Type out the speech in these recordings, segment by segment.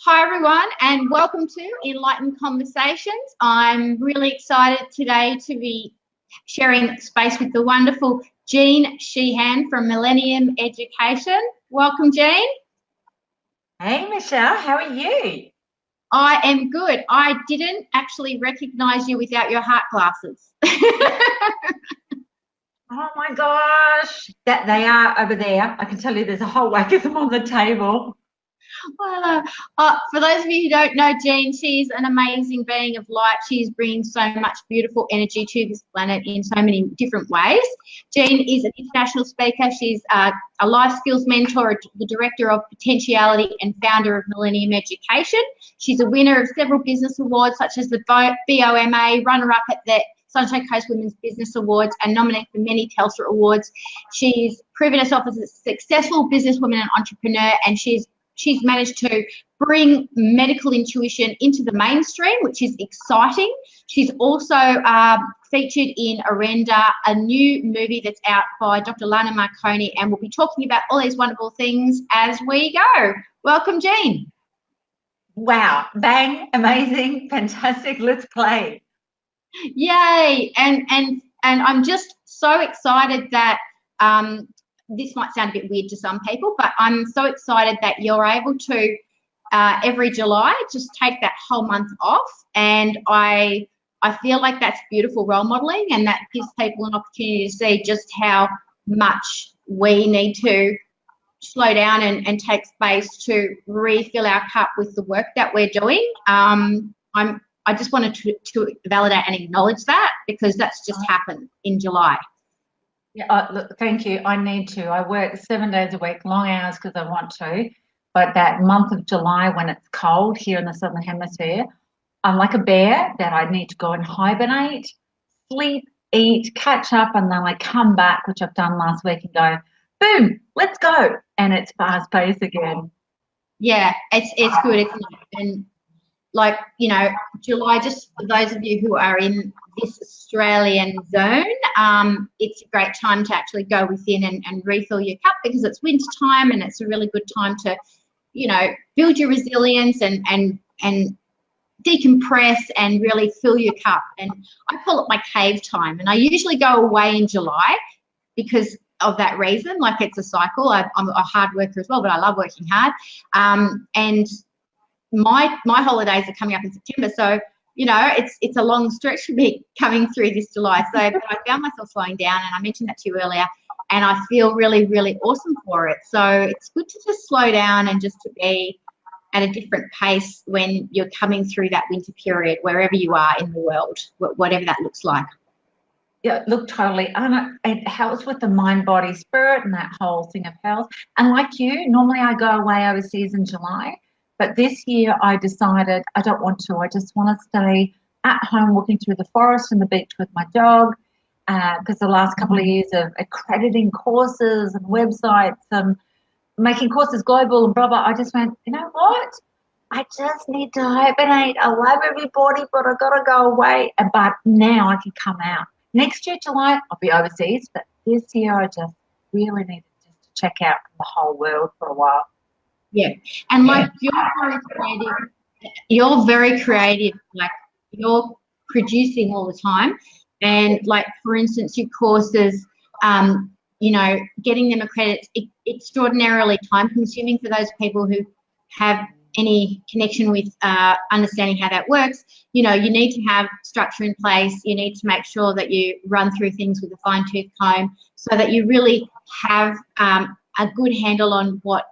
Hi everyone, and welcome to Enlightened Conversations. I'm really excited today to be sharing space with the wonderful Jean Sheehan from Millennium Education. Welcome, Jean. Hey Michelle, how are you? I am good. I didn't actually recognise you without your heart glasses. Oh my gosh, that they are over there. I can tell you there's a whole whack of them on the table. Well, for those of you who don't know Jean, she's an amazing being of light. She's bringing so much beautiful energy to this planet in so many different ways. Jean is an international speaker. She's a life skills mentor, the director of Potentiality and founder of Millennium Education. She's a winner of several business awards such as the BOMA, runner-up at the Sunshine Coast Women's Business Awards, and nominated for many Telstra awards. She's proven herself as a successful businesswoman and entrepreneur, and she's managed to bring medical intuition into the mainstream, which is exciting. She's also featured in Orenda, a new movie that's out by Dr. Lana Marconi, and we'll be talking about all these wonderful things as we go. Welcome, Jean. Wow, bang, amazing, fantastic, let's play. Yay, and I'm just so excited that this might sound a bit weird to some people, but I'm so excited that you're able to every July just take that whole month off, and I feel like that's beautiful role modeling, and that gives people an opportunity to see just how much we need to slow down and take space to refill our cup with the work that we're doing. I just wanted to validate and acknowledge that, because that's just happened in July. Yeah, look, thank you. I need to. I work 7 days a week, long hours because I want to. But that month of July, when it's cold here in the Southern Hemisphere, I'm like a bear that I need to go and hibernate, sleep, eat, catch up, and then I come back, which I've done last week, and go, boom, let's go. And it's fast paced again. Yeah, it's good. It's not, and like, you know, July, just for those of you who are in this Australian zone, it's a great time to actually go within and refill your cup, because it's winter time and it's a really good time to, you know, build your resilience and decompress and really fill your cup. And I call it my cave time, and I usually go away in July because of that reason. Like, it's a cycle. I'm a hard worker as well, but I love working hard. And my holidays are coming up in September, so you know it's a long stretch for me coming through this July. So but I found myself slowing down, and I mentioned that to you earlier, and I feel really, really awesome for it. So it's good to just slow down and just to be at a different pace when you're coming through that winter period, wherever you are in the world, whatever that looks like. Yeah, look, totally. And it helps with the mind, body, spirit, and that whole thing of health. And like you, normally I go away overseas in July. But this year I decided I don't want to. I just want to stay at home walking through the forest and the beach with my dog, because the last couple of years of accrediting courses and websites and making courses global and blah, blah, I just went, you know what? I just need to hibernate. I love everybody, but I've got to go away. But now I can come out. Next year, July, I'll be overseas. But this year I just really needed just to check out the whole world for a while. Yeah, and like you're very creative, like you're producing all the time, and like, for instance, your courses, you know, getting them accredited, it's extraordinarily time consuming for those people who have any connection with understanding how that works. You know, you need to have structure in place. You need to make sure that you run through things with a fine-tooth comb so that you really have a good handle on what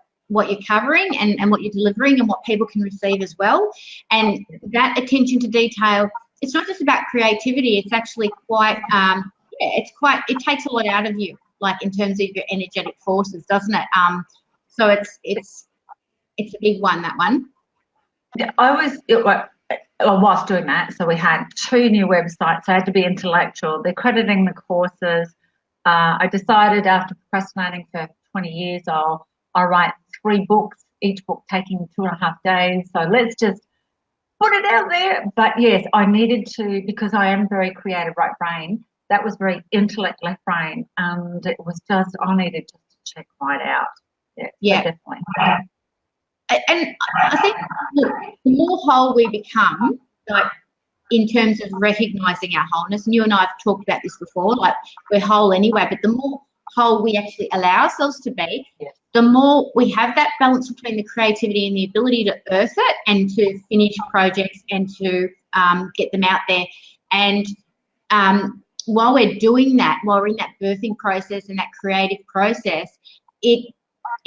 you're covering and what you're delivering and what people can receive as well. And that attention to detail, it's not just about creativity, it's actually quite, it takes a lot out of you, like in terms of your energetic forces, doesn't it? So it's It's a big one, that one. I was doing that, so we had 2 new websites. I had to be intellectual. They're crediting the courses. I decided after procrastinating for 20 years, I'll write 3 books, each book taking 2.5 days. So let's just put it out there. But yes, I needed to, because I am very creative right brain. That was very intellect left brain, and it was just, I needed just to check right out. Yeah. So definitely. And I think, look, the more whole we become, like in terms of recognizing our wholeness, and you and I have talked about this before, like we're whole anyway, but the more whole we actually allow ourselves to be, the more we have that balance between the creativity and the ability to earth it and to finish projects and to get them out there. And while we're doing that, while we're in that birthing process and that creative process, it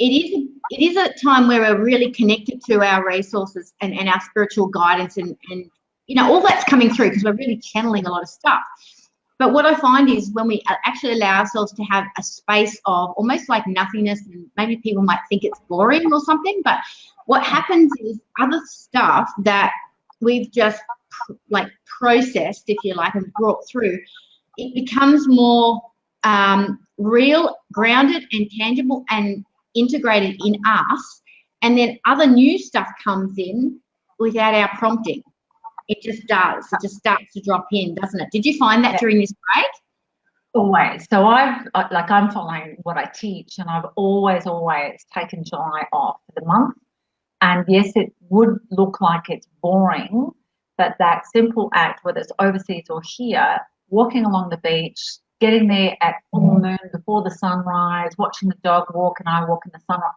is a time where we're really connected to our resources and our spiritual guidance and you know, all that's coming through because we're really channeling a lot of stuff. But what I find is when we actually allow ourselves to have a space of almost like nothingness, and maybe people might think it's boring or something, but what happens is other stuff that we've just like processed, if you like, and brought through, it becomes more real, grounded and tangible and integrated in us, and then other new stuff comes in without our prompting. It just does. It just starts to drop in, doesn't it? Did you find that during this break? Always. So I'm following what I teach, and I've always taken July off for the month. And yes, it would look like it's boring, but that simple act, whether it's overseas or here, walking along the beach, getting there at full moon before the sunrise, watching the dog walk and I walk in the sunrise,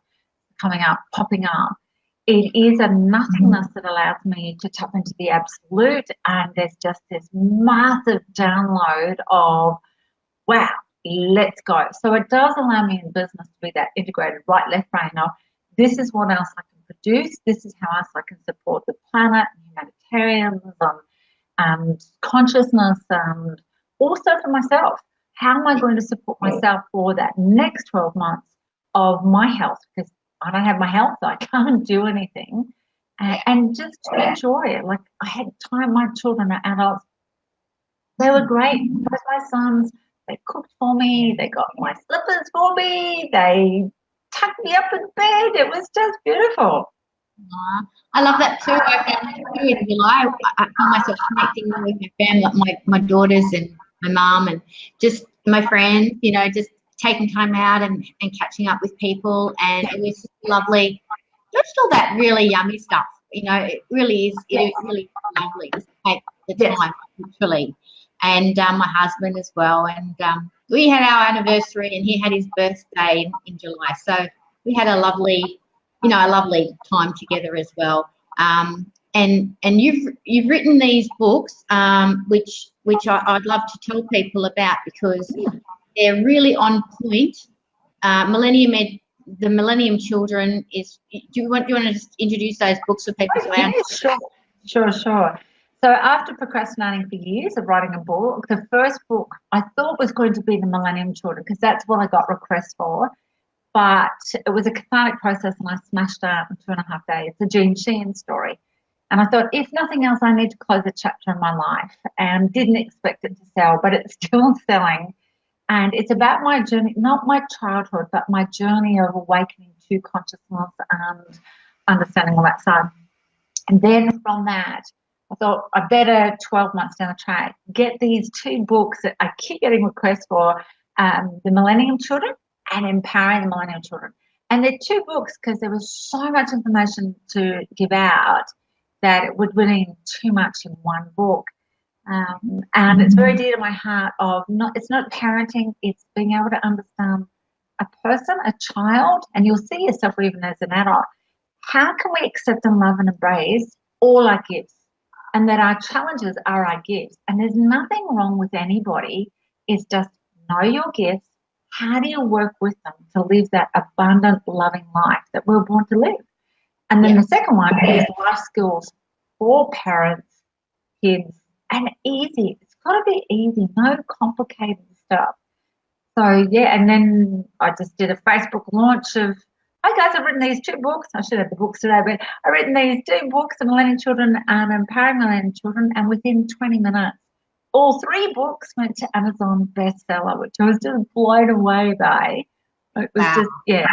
coming up, popping up. It is a nothingness that allows me to tap into the absolute, and there's just this massive download of, wow, let's go. So it does allow me in business to be that integrated right-left brain of, this is what else I can produce, this is how else I can support the planet, humanitarianism, and consciousness, and also for myself. How am I going to support myself for that next 12 months of my health? Because I don't have my health, so I can't do anything. And just to enjoy it. Like, I had time, my children are adults. They were great. Both my sons, they cooked for me. They got my slippers for me. They tucked me up in bed. It was just beautiful. I love that too. I found too in July. I found myself connecting with my family, my daughters and my mum, and just my friends, you know, just taking time out and catching up with people, and it was lovely. Just all that really yummy stuff, you know. It really is. It is really lovely to take the time, literally. And my husband as well. And we had our anniversary, and he had his birthday in July. So we had a lovely, you know, a lovely time together as well. And you've written these books, which I'd love to tell people about because they're really on point. The Millennium Children is. Do you want to just introduce those books for people? Sure. So after procrastinating for years of writing a book, the first book I thought was going to be the Millennium Children because that's what I got requests for. But it was a cathartic process, and I smashed out in 2.5 days. The Jean Sheehan story. And I thought, if nothing else, I need to close a chapter in my life, and didn't expect it to sell, but it's still selling. And it's about my journey, not my childhood, but my journey of awakening to consciousness and understanding all that side. And then from that, I thought I better 12 months down the track get these 2 books that I keep getting requests for, the Millennium Children and Empowering the Millennium Children. And they're 2 books because there was so much information to give out that it would really be too much in one book. And it's very dear to my heart of it's not parenting, it's being able to understand a person, a child, and you'll see yourself even as an adult. How can we accept and love and embrace all our gifts, and that our challenges are our gifts? And there's nothing wrong with anybody. It's just know your gifts. How do you work with them to live that abundant, loving life that we're born to live? And then the second one is life skills for parents, kids, and easy. It's got to be easy, no complicated stuff. So, and then I just did a Facebook launch of hi guys, I've written these 2 books. I should have the books today, but I've written these 2 books on millennial children and empowering millennial children, and within 20 minutes, all 3 books went to Amazon bestseller, which I was just blown away by. It was just, yeah.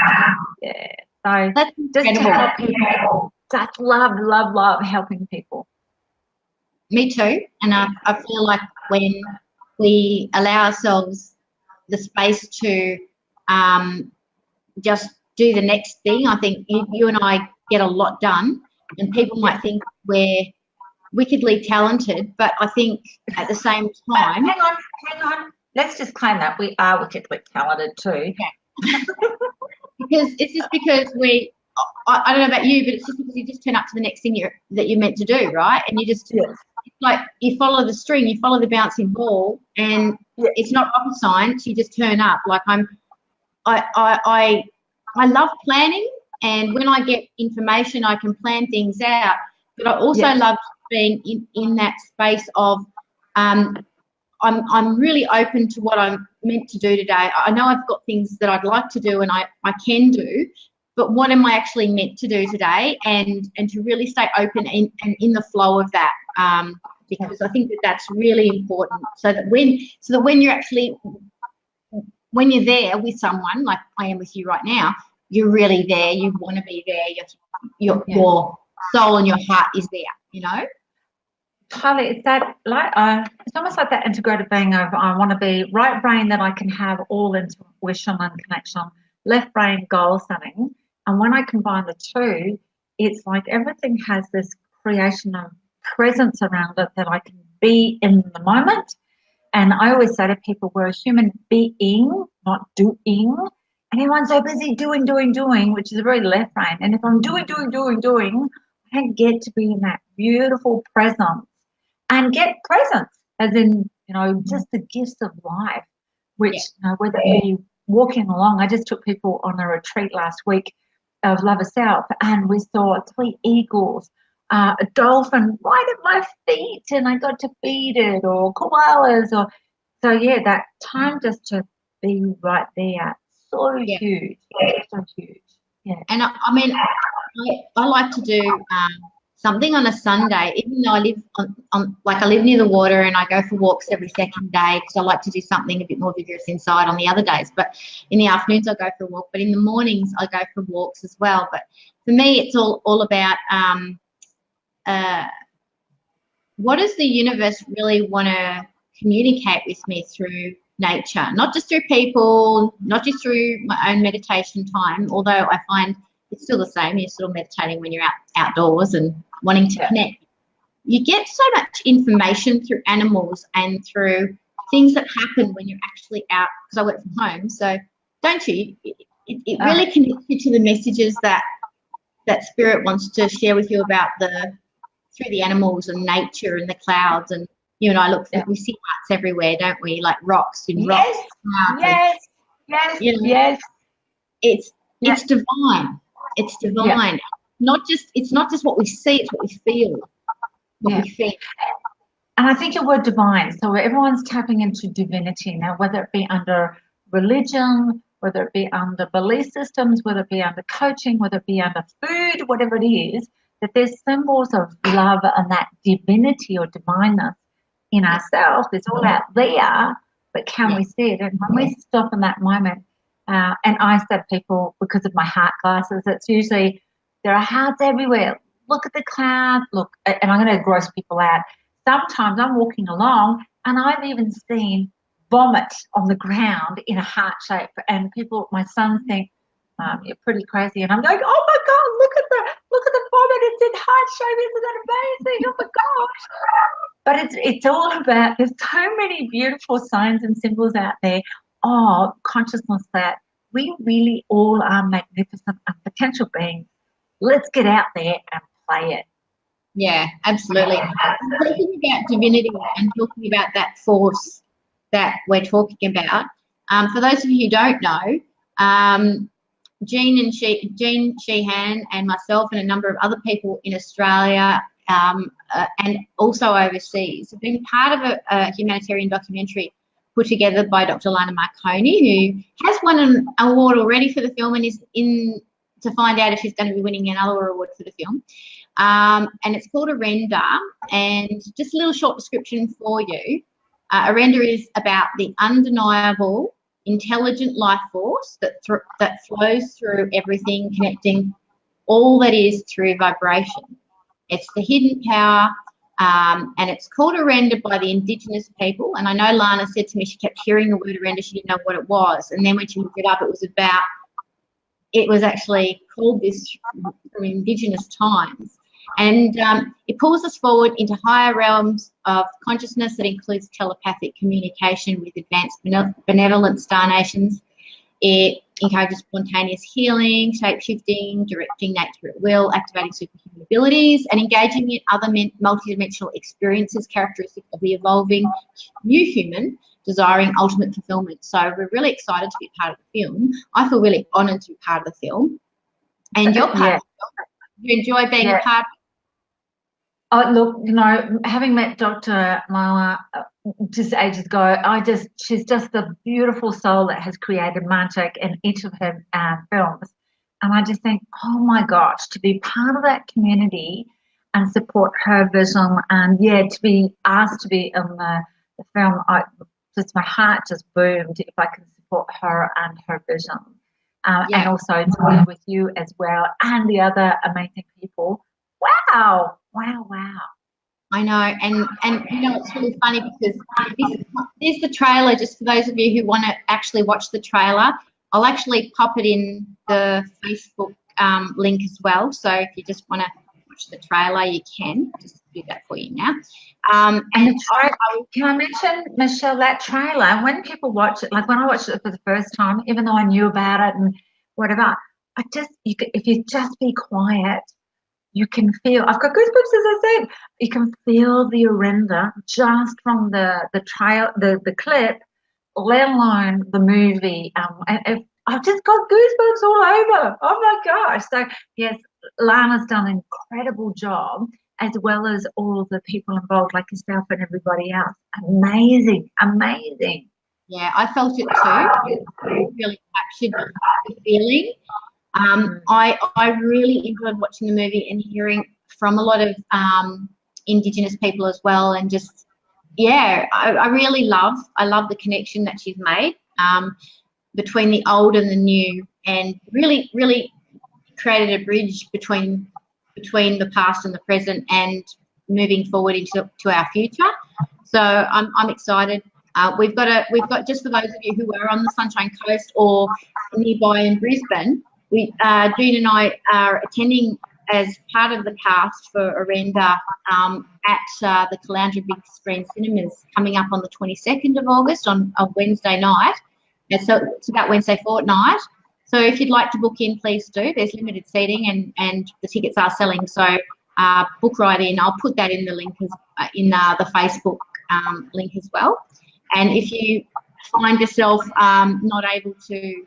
So That's just incredible. to help people, just love helping people. Me too. And I feel like when we allow ourselves the space to just do the next thing, I think you and I get a lot done. And people might think we're wickedly talented, but I think at the same time... Hang on. Let's just claim that we are wickedly talented too. Yeah. Because it's just because I don't know about you, but it's just because you just turn up to the next thing that you're meant to do, right? And you just... Yes. Like you follow the string, you follow the bouncing ball, and it's not rocket science. You just turn up. Like I love planning, and when I get information, I can plan things out. But I also love being in that space of I'm really open to what I'm meant to do today. I know I've got things that I'd like to do, and I can do. But what am I actually meant to do today, and to really stay open and in the flow of that, because I think that's really important. So that when you're actually, when you're there with someone like I am with you right now, you're really there. You want to be there. Your soul and your heart is there. You know. Totally, it's that like it's almost like that integrated being of I want to be right brain that I can have all intuition and connection, left brain goal setting. And when I combine the 2, it's like everything has this creation of presence around it that I can be in the moment. And I always say to people, we're a human being, not doing. And everyone's so busy doing, which is a very left brain. And if I'm doing, I don't get to be in that beautiful presence and get presence, as in, just the gifts of life, which, whether it be walking along. I just took people on a retreat last week of Love Yourself, and we saw 3 eagles, a dolphin right at my feet, and I got to feed it, or koalas, that time just to be right there, so huge, so huge. Yeah. And I mean, I like to do something on a Sunday, even though I live I live near the water, and I go for walks every second day because I like to do something a bit more vigorous inside on the other days. But in the afternoons I go for a walk, but in the mornings I go for walks as well. But for me, it's all about what does the universe really want to communicate with me through nature, not just through people, not just through my own meditation time, although I find it's still the same. You're still meditating when you're outdoors and wanting to connect. You get so much information through animals and through things that happen when you're actually out, because I work from home. So don't you? It really connects you to the messages that spirit wants to share with you about through the animals and nature and the clouds. And you and I we see lights everywhere, don't we? Like rocks in rocks. Yes. It's divine. It's divine. It's not just what we see, it's what we feel. We feel. And I think your word divine, so everyone's tapping into divinity now, whether it be under religion, whether it be under belief systems, whether it be under coaching, whether it be under food, whatever it is, that there's symbols of love and that divinity or divineness in ourselves. It's all out there, but can we see it? And when we stop in that moment, and I said people, because of my heart glasses, it's usually there are hearts everywhere. Look at the clouds, look, and I'm going to gross people out. Sometimes I'm walking along and I've even seen vomit on the ground in a heart shape, and people, my sons think, you're pretty crazy, and I'm going, oh my God, look at the vomit, it's in heart shape, isn't that amazing? Oh my gosh. But it's all about, there's so many beautiful signs and symbols out there. Consciousness that we really all are magnificent and potential beings. Let's get out there and play it. Yeah, absolutely. Talking about divinity and talking about that force that we're talking about, for those of you who don't know, Jean Sheehan and myself and a number of other people in Australia and also overseas have been part of a humanitarian documentary put together by Dr. Lana Marconi, who has won an award already for the film and is to find out if she's going to be winning another award for the film. And it's called Orenda, and just a little short description for you. Orenda is about the undeniable, intelligent life force that flows through everything, connecting all that is through vibration. It's the hidden power, and it's called Orenda by the Indigenous people. And I know Lana said to me she kept hearing the word Orenda, she didn't know what it was. And then when she looked it up, it was actually called this from Indigenous times. And it pulls us forward into higher realms of consciousness that includes telepathic communication with advanced benevolent star nations. It encourages spontaneous healing, shape-shifting, directing nature at will, activating superhuman abilities, and engaging in other multidimensional experiences characteristic of the evolving new human desiring ultimate fulfillment. So we're really excited to be part of the film. I feel really honoured to be part of the film. And you're part of the film. You enjoy being a part of it? Oh, look, you know, having met Dr. Lana just ages ago, she's just the beautiful soul that has created magic in each of her films. And I just think, oh my gosh, to be part of that community and support her vision, and to be asked to be in the film, my heart just boomed if I can support her and her vision. And also to be with you as well and the other amazing people. Wow. I know, and you know, it's really funny because there's the trailer, just for those of you who want to actually watch the trailer. I'll actually pop it in the Facebook link as well, so if you just want to watch the trailer, you can. Just do that for you now. And can I mention, Michelle, that trailer, when people watch it, like when I watched it for the first time, even though I knew about it and whatever, if you just be quiet, you can feel, I've got goosebumps as I said, you can feel the Orenda just from the clip, let alone the movie. And I've just got goosebumps all over. Oh my gosh. So yes, Lana's done an incredible job, as well as all of the people involved, like yourself and everybody else. Amazing. Yeah, I felt it too. It really captured the feeling. I really enjoyed watching the movie and hearing from a lot of Indigenous people as well, and just I really love the connection that she's made between the old and the new, and really created a bridge between the past and the present and moving forward into our future. So I'm excited. We've got just for those of you who are on the Sunshine Coast or nearby in Brisbane, Jean and I are attending as part of the cast for Orenda at the Caloundra Big Screen Cinemas coming up on the 22nd of August on Wednesday night. And so it's about Wednesday fortnight. So if you'd like to book in, please do. There's limited seating and the tickets are selling. So book right in. I'll put that in the link in the Facebook link as well. And if you find yourself not able to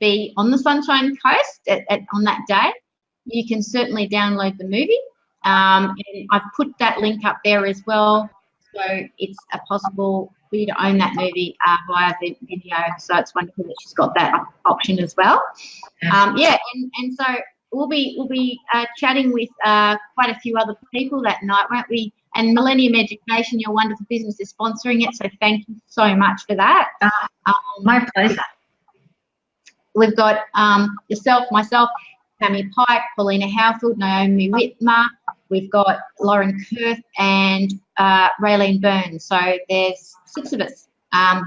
be on the Sunshine Coast on that day, you can certainly download the movie. And I've put that link up there as well. So it's possible for you to own that movie via video. So it's wonderful that she's got that option as well. And so we'll be chatting with quite a few other people that night, won't we? And Millennium Education, your wonderful business, is sponsoring it. So thank you so much for that. My pleasure. We've got yourself, myself, Tammy Pike, Paulina Howfield, Naomi Whitmer. We've got Lauren Kurth and Raylene Burns. So there's 6 of us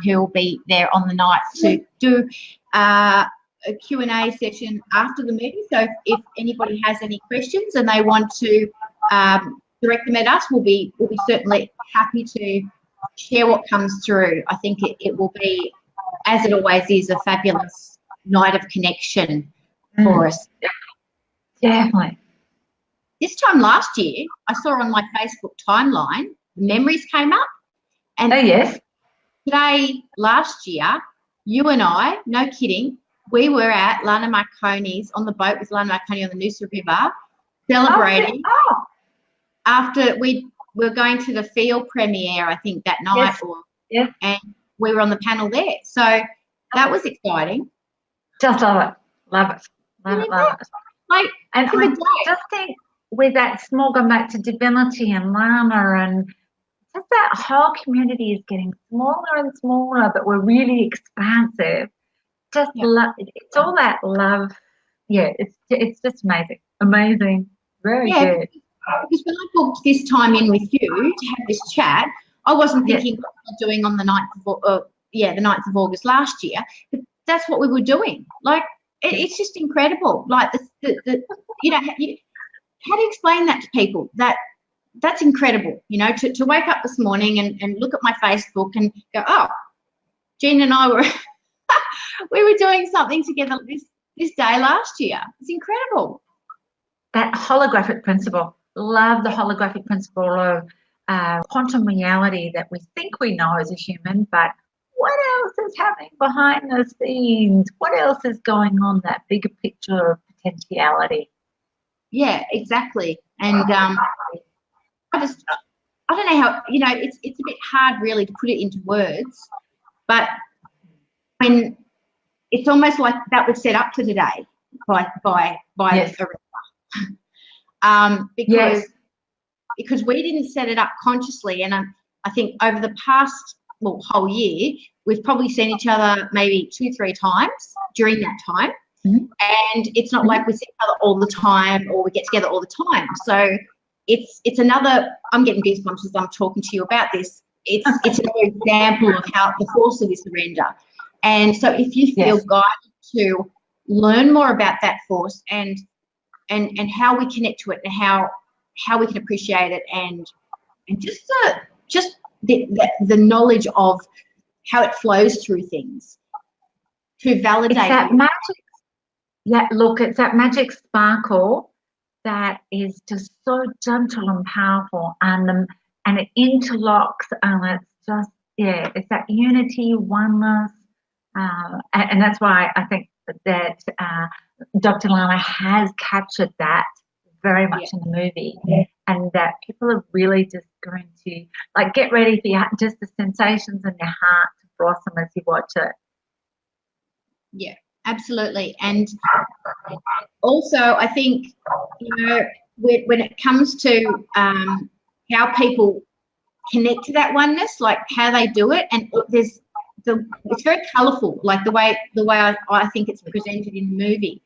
who will be there on the night to do a Q&A session after the movie. So if anybody has any questions and they want to direct them at us, we'll be certainly happy to share what comes through. I think it will be, as it always is, a fabulous night of connection for us. Definitely. This time last year, I saw on my Facebook timeline, the memories came up. And today, last year, you and I, no kidding, we were at Lana Marconi's, on the boat with Lana Marconi on the Noosa River, celebrating. After we were going to the field premiere, I think, that night. Yes. And we were on the panel there. So that was exciting. Just love it. Love it. Love it, love it. Like, and I just think with that small, going back to divinity and Lana, and just that whole community is getting smaller and smaller, but we're really expansive. Just love, it's all that love. Yeah, it's just amazing, very good. Because when I booked this time in with you to have this chat, I wasn't thinking what we were doing on the 9th of August last year, but that's what we were doing. Like, it's just incredible. Like, you know, how do you explain that to people? That's incredible, you know, to wake up this morning and look at my Facebook and go, oh, Jean and I were we were doing something together this day last year. It's incredible. That holographic principle. Love the holographic principle of quantum reality that we think we know as a human, but what else is happening behind the scenes? What else is going on, that bigger picture of potentiality? Yeah, exactly. And I don't know how, you know, it's a bit hard really to put it into words, but when it's almost like that was set up for today by yes. because we didn't set it up consciously, and I think over the past whole year we've probably seen each other maybe 2-3 times during that time, and it's not like we see each other all the time or we get together all the time. So it's another. I'm getting goosebumps as I'm talking to you about this. It's another example of how the force of this surrender. And so if you feel guided to learn more about that force and how we connect to it and how we can appreciate it and just the knowledge of how it flows through things to validate. It's that magic. Yeah, look, it's that magic sparkle that is just so gentle and powerful, and it interlocks, and it's just it's that unity, oneness. And that's why I think that Dr. Lana has captured that very much in the movie, and that people are really just going to, like, get ready for just the sensations in your heart to blossom as you watch it. Yeah, absolutely. And also I think, you know, when it comes to how people connect to that oneness, like how they do it, and it's very colourful, like the way I think it's presented in the movie,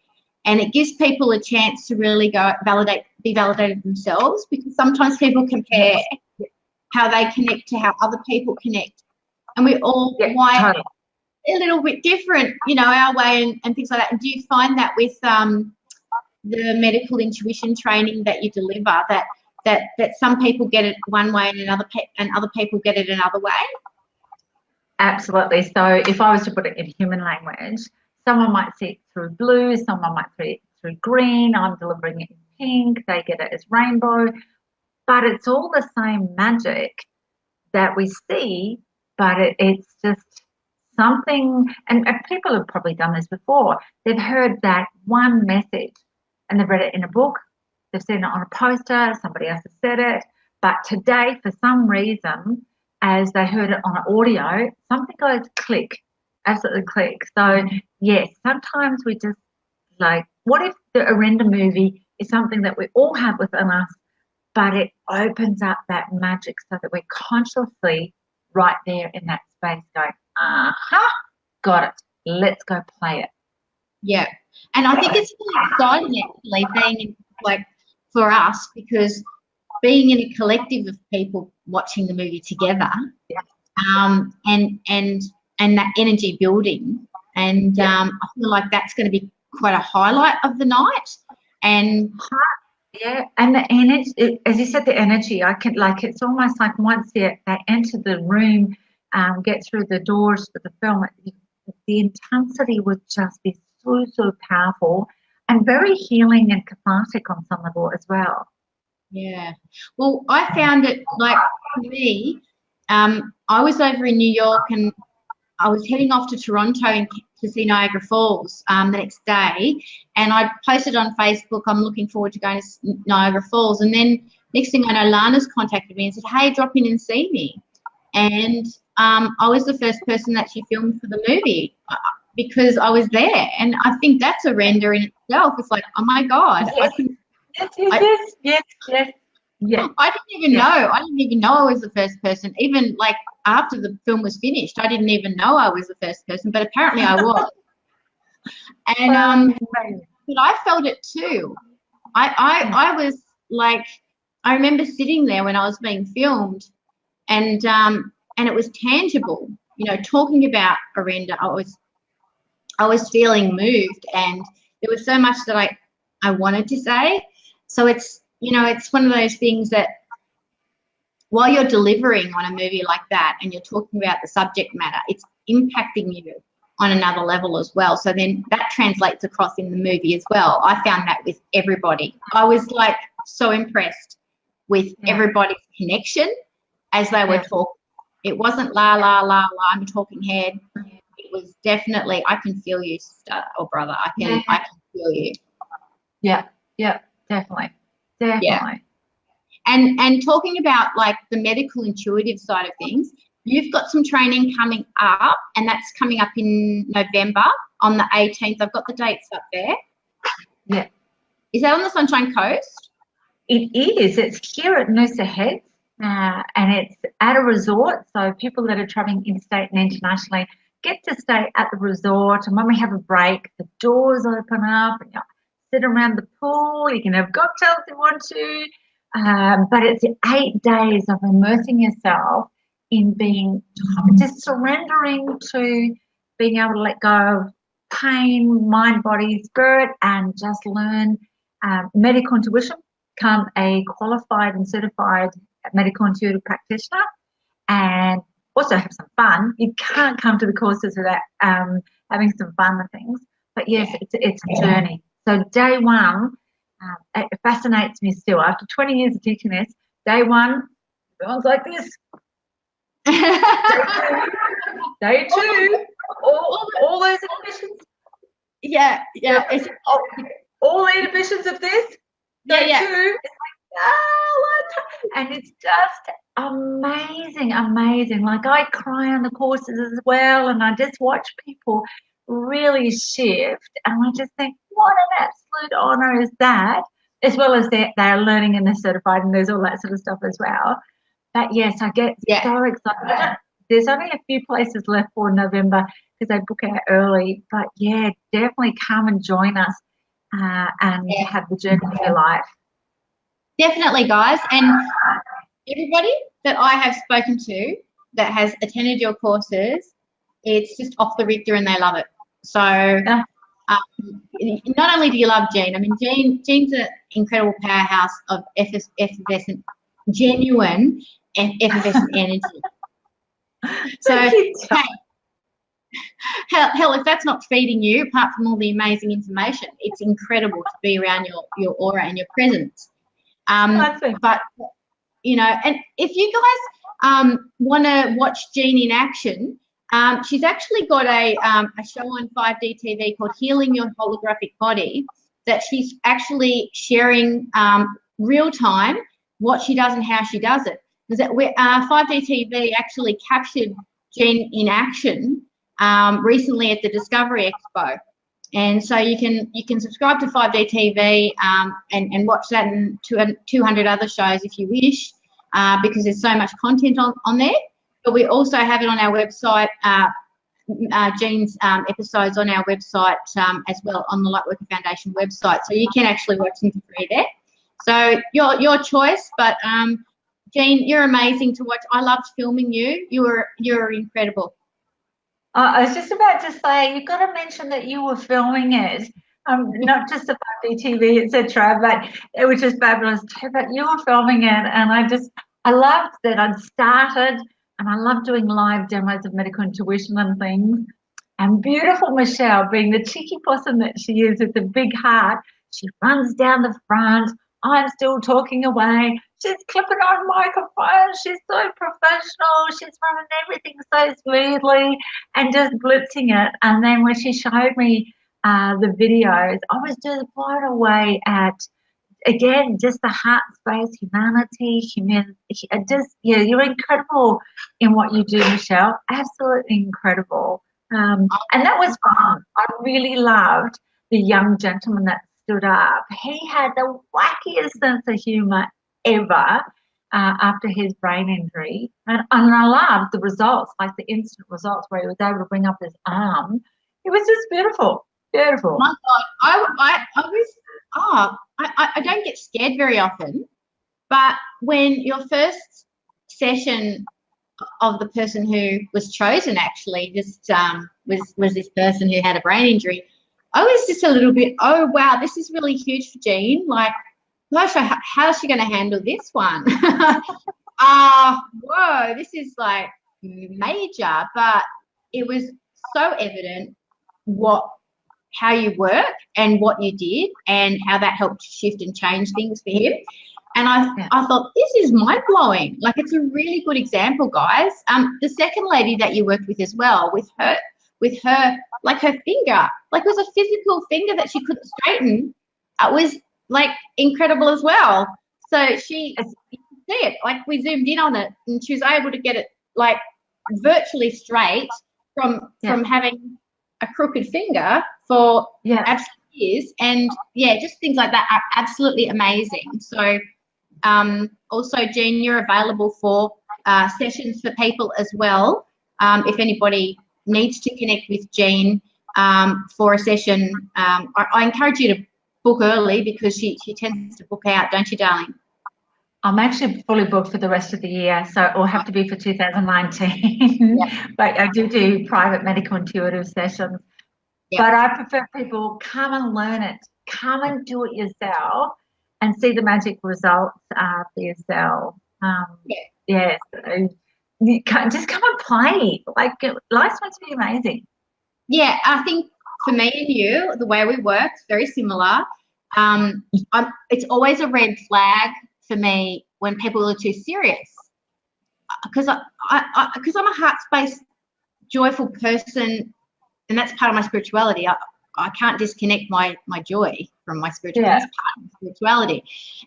and it gives people a chance to really be validated themselves, because sometimes people compare how they connect to how other people connect, and we all wired a little bit different, you know, our way and things like that. And do you find that with the medical intuition training that you deliver, that some people get it one way and other people get it another way? Absolutely. So if I was to put it in human language, someone might see it through blue, someone might see it through green, I'm delivering it in pink, they get it as rainbow, but it's all the same magic that we see, but it's just something, and people have probably done this before. They've heard that one message and they've read it in a book, they've seen it on a poster, somebody else has said it, but today, for some reason, as they heard it on audio, something goes click, absolutely click. So, yes, sometimes we just, like, what if the Orenda movie is something that we all have within us, but it opens up that magic so that we're consciously right there in that space going, got it, let's go play it. Yeah, and I think it's really exciting actually being, like, for us, because being in a collective of people watching the movie together, and that energy building, and I feel like that's going to be quite a highlight of the night. And and the energy, as you said, the energy, I can, like, it's almost like once they enter the room, get through the doors for the film, the intensity would just be so powerful and very healing and cathartic on some level as well. Yeah. Well, I found it, like, for me, I was over in New York and I was heading off to Toronto to see Niagara Falls the next day, and I posted on Facebook, I'm looking forward to going to Niagara Falls, and then next thing I know, Lana's contacted me and said, hey, drop in and see me. And I was the first person that she filmed for the movie. because I was there. And I think that's Orenda in itself. It's like, oh my God. Yes. Yes. I didn't even know. I didn't even know I was the first person. Even like after the film was finished, I didn't even know I was the first person, but apparently I was. And but I felt it too. I was like, I remember sitting there when I was being filmed, and it was tangible. You know, talking about Orenda, I was feeling moved, and there was so much that I wanted to say. So it's, you know, it's one of those things that while you're delivering on a movie like that and you're talking about the subject matter, it's impacting you on another level as well. So then that translates across in the movie as well. I found that with everybody. I was like so impressed with everybody's connection as they were talking. It wasn't la, la, la, la, I'm a talking head. It was definitely, I can feel you, sister or brother. I can feel you. Yeah, definitely. Yeah. And talking about like the medical intuitive side of things, you've got some training coming up, and that's coming up in November on the 18th. I've got the dates up there. Yeah. Is that on the Sunshine Coast? It is. It's here at Noosa Heads, and it's at a resort. So people that are travelling interstate and internationally get to stay at the resort. And when we have a break, the doors open up, and you sit around the pool. You can have cocktails if you want to. But it's 8 days of immersing yourself in being, just surrendering to being able to let go of pain, mind, body, spirit, and just learn medical intuition, become a qualified and certified medical intuitive practitioner, and also have some fun. You can't come to the courses without having some fun and things. But yes, it's a journey. So day one, it fascinates me still. After 20 years of teaching this, day one, everyone's like this. Day two, all those inhibitions. Yeah. All the inhibitions of this. Day two, it's like, and it's just amazing. Like, I cry on the courses as well, and I just watch people really shift, and I just think, what an absolute honour is that, as well as they're learning and they're certified, and there's all that sort of stuff as well. But yes, I get so excited. There's only a few places left for November because they book out early, but yeah, definitely come and join us and have the journey of your life. Definitely, guys. And everybody that I have spoken to that has attended your courses, it's just off the Richter and they love it. So not only do you love Jean, I mean, Jean's an incredible powerhouse of effervescent, genuine effervescent energy. So, hey, hell, if that's not feeding you, apart from all the amazing information, it's incredible to be around your aura and your presence. But, you know, and if you guys want to watch Jean in action, she's actually got a show on 5D TV called Healing Your Holographic Body that she's actually sharing real time what she does and how she does it. Because 5D TV actually captured Jean in action recently at the Discovery Expo. And so you can subscribe to 5D TV and watch that and 200 other shows if you wish, because there's so much content on there. But we also have it on our website, Jean's episodes on our website as well, on the Lightworker Foundation website. So you can actually watch them for free there. So your choice, but Jean, you're amazing to watch. I loved filming you. You're incredible. I was just about to say, you've got to mention that you were filming it, not just the 5D TV, etc., but which is fabulous too. But you were filming it, and I loved that I'd started, and I love doing live demos of medical intuition and things. And beautiful Michelle, being the cheeky possum that she is with the big heart, she runs down the front. I'm still talking away. She's clipping on microphones. She's so professional. She's running everything so smoothly and just blitzing it. And then when she showed me the videos, I was just blown away at, again, just the heart space, humanity, you're incredible in what you do, Michelle. Absolutely incredible. And that was fun. I really loved the young gentleman that stood up. He had the wackiest sense of humour ever after his brain injury. And I loved the results, like the instant results where he was able to bring up his arm. It was just beautiful, beautiful. My God, I don't get scared very often, but when your first session of the person who was chosen actually just was this person who had a brain injury, I was just a little bit, oh wow, this is really huge for Jean. Like, gosh, how's she going to handle this one? Whoa, this is like major. But it was so evident how you work and what you did and how that helped shift and change things for him. And I thought, this is mind-blowing. Like, it's a really good example, guys. The second lady that you worked with as well, with her, like her finger, like it was a physical finger that she couldn't straighten. It was like incredible as well. So you can see it, like we zoomed in on it and she was able to get it like virtually straight from having a crooked finger for absolute years. And just things like that are absolutely amazing. So also, Jean, you're available for sessions for people as well. If anybody needs to connect with Jean for a session, I encourage you to book early because she tends to book out, don't you, darling? I'm actually fully booked for the rest of the year, so it will have to be for 2019. But I do private medical intuitive sessions. But I prefer people come and learn it, come and do it yourself and see the magic results for yourself. Yes, just come and play. Like, life's meant to be amazing. Yeah, I think for me and you, the way we work is very similar. It's always a red flag for me when people are too serious, because I'm a heart-space, joyful person, and that's part of my spirituality. I can't disconnect my joy from my spirituality. It's part of my spirituality,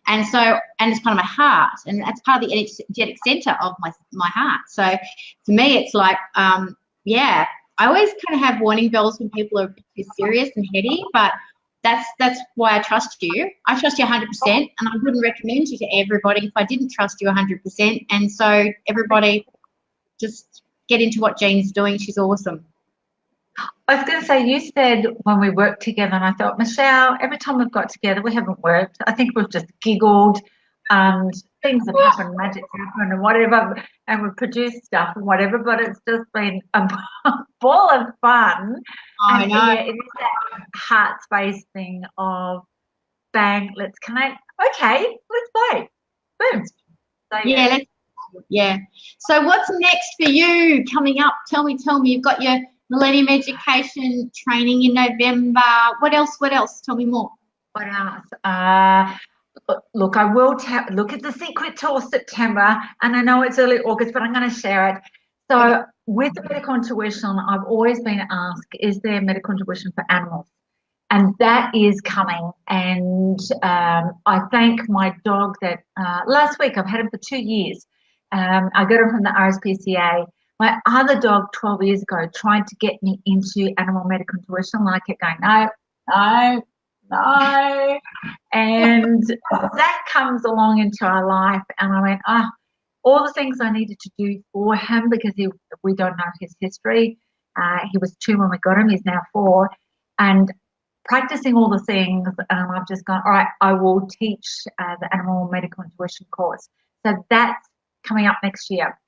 and it's part of my heart, and that's part of the energetic center of my heart. So for me, it's like I always kind of have warning bells when people are too serious and heady, but that's why I trust you. I trust you 100%, and I wouldn't recommend you to everybody if I didn't trust you 100%. And so everybody, just get into what Jean's doing. She's awesome. I was going to say, you said when we worked together, and I thought, Michelle, every time we've got together, we haven't worked. I think we've just giggled and things have happened, magic's happened and whatever, and we've produced stuff and whatever, but it's just been a ball of fun. I know. Yeah, it is that heart space thing of bang, let's connect. Okay, let's play. Boom. So, So what's next for you coming up? Tell me. You've got your Millennium Education training in November. What else? Tell me more. What else? Look, I will look at the secret till September, and I know it's early August, but I'm going to share it. So with medical intuition, I've always been asked, is there medical intuition for animals? And that is coming. And I thank my dog that last week, I've had him for 2 years. I got him from the RSPCA. My other dog 12 years ago tried to get me into animal medical intuition. And I kept going, no. And that comes along into our life. And I went, all the things I needed to do for him, because we don't know his history. He was 2 when we got him. He's now 4. And practicing all the things, I've just gone, all right, I will teach the animal medical intuition course. So that's coming up next year.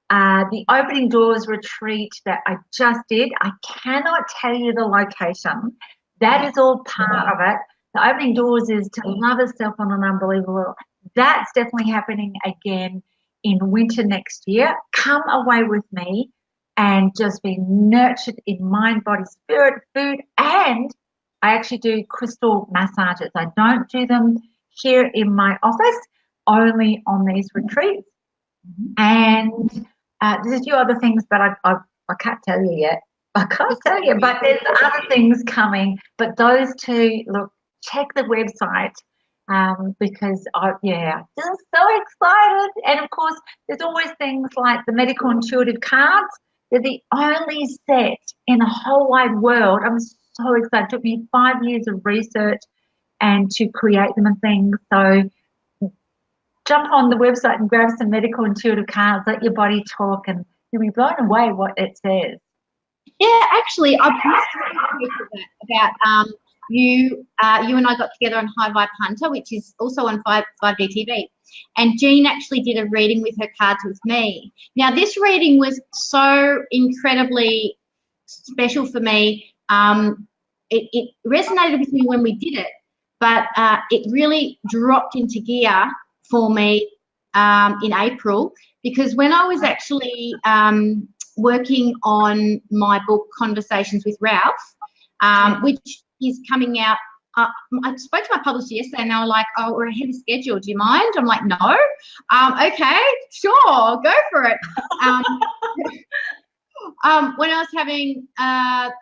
The opening doors retreat that I just did, I cannot tell you the location. That is all part of it. The opening doors is to love yourself on an unbelievable level. That's definitely happening again in winter next year. Come away with me and just be nurtured in mind, body, spirit, food, and I actually do crystal massages. I don't do them here in my office, only on these retreats. And there's a few other things, but I can't tell you yet. But there's other things coming. But those two, look, check the website because I'm just so excited. And of course, there's always things like the medical intuitive cards. They're the only set in the whole wide world. I'm so excited. It took me 5 years of research and to create them and things. So jump on the website and grab some medical intuitive cards, let your body talk, and you'll be blown away what it says. Yeah, actually, I've about you and I got together on High Vibe Hunter, which is also on 5D TV. And Jean actually did a reading with her cards with me. Now, this reading was so incredibly special for me. It resonated with me when we did it, but it really dropped into gear for me in April, because when I was actually working on my book Conversations with Ralph, which is coming out. I spoke to my publisher yesterday and they were like, oh, we're ahead of schedule. Do you mind? I'm like, no. Okay, sure, go for it. When I was having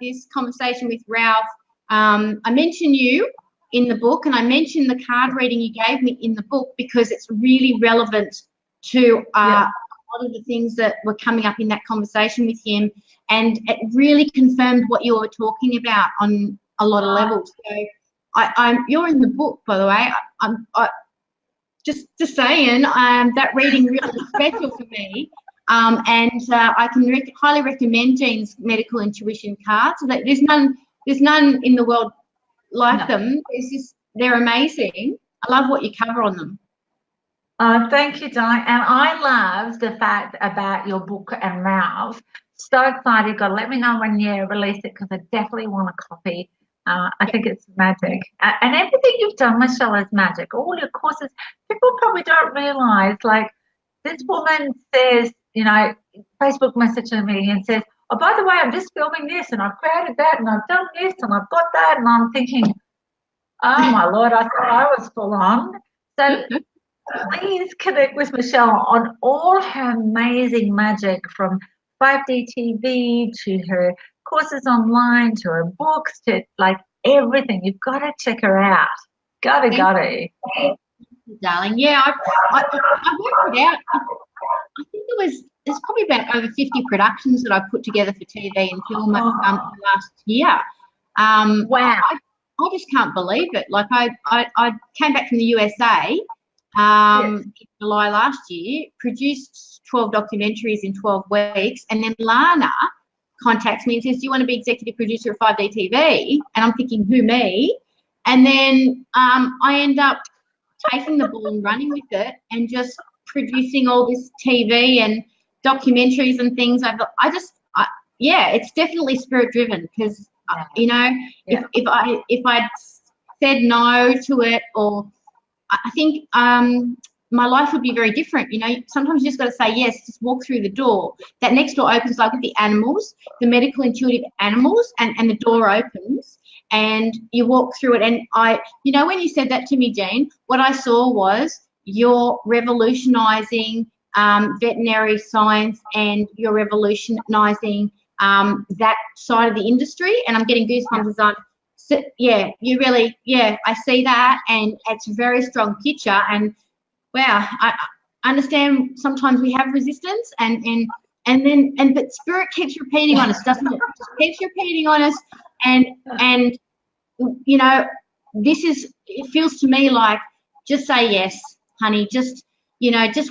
this conversation with Ralph, I mentioned you in the book, and I mentioned the card reading you gave me in the book because it's really relevant to a lot of the things that were coming up in that conversation with him, and it really confirmed what you were talking about on a lot of levels. So you're in the book, by the way. I just saying, that reading really was special for me, and I can highly recommend Jean's medical intuition cards. So that there's none in the world like them. They're amazing. I love what you cover on them. Thank you, Di. And I love the fact about your book and Ralph. So excited. God, let me know when you release it, because I definitely want a copy. I think it's magic. And everything you've done, Michelle, is magic. All your courses, people probably don't realise, like, this woman says, you know, Facebook messaging me and says, oh, by the way, I'm just filming this and I've created that and I've done this and I've got that. And I'm thinking, oh, my Lord, I thought I was full on. So please connect with Michelle on all her amazing magic, from 5D TV to her courses online to her books to like everything. You've got to check her out. Got to. Darling, yeah, I worked it out. I think there's probably about over 50 productions that I put together for TV and film last year. Wow. I just can't believe it. Like I came back from the USA in July last year, produced 12 documentaries in 12 weeks, and then Lana contacts me and says, do you want to be executive producer of 5D TV? And I'm thinking, who, me? And then I end up taking the ball and running with it and just producing all this TV and documentaries and things. It's definitely spirit driven, because you know, if I'd said no to it, or I think my life would be very different. You know, sometimes you just got to say yes, just walk through the door. That next door opens, like with the animals, the medical intuitive animals, and the door opens and you walk through it. And you know, when you said that to me, Jean, what I saw was you're revolutionising veterinary science, and you're revolutionising that side of the industry. And I'm getting goosebumps as you really, I see that, and it's a very strong picture. And wow, I understand sometimes we have resistance, but spirit keeps repeating on us, doesn't it? It just keeps repeating on us, and you know, it feels to me like, just say yes, honey, just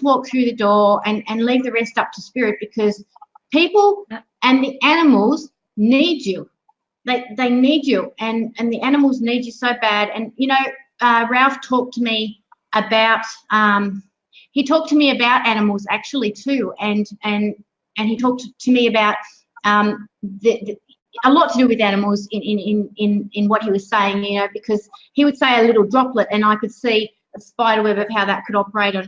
walk through the door and leave the rest up to spirit, because people and the animals need you. They need you, and the animals need you so bad. And you know, Ralph talked to me about animals actually too, and he talked to me about a lot to do with animals in what he was saying, you know, because he would say a little droplet and I could see a spider web of how that could operate on,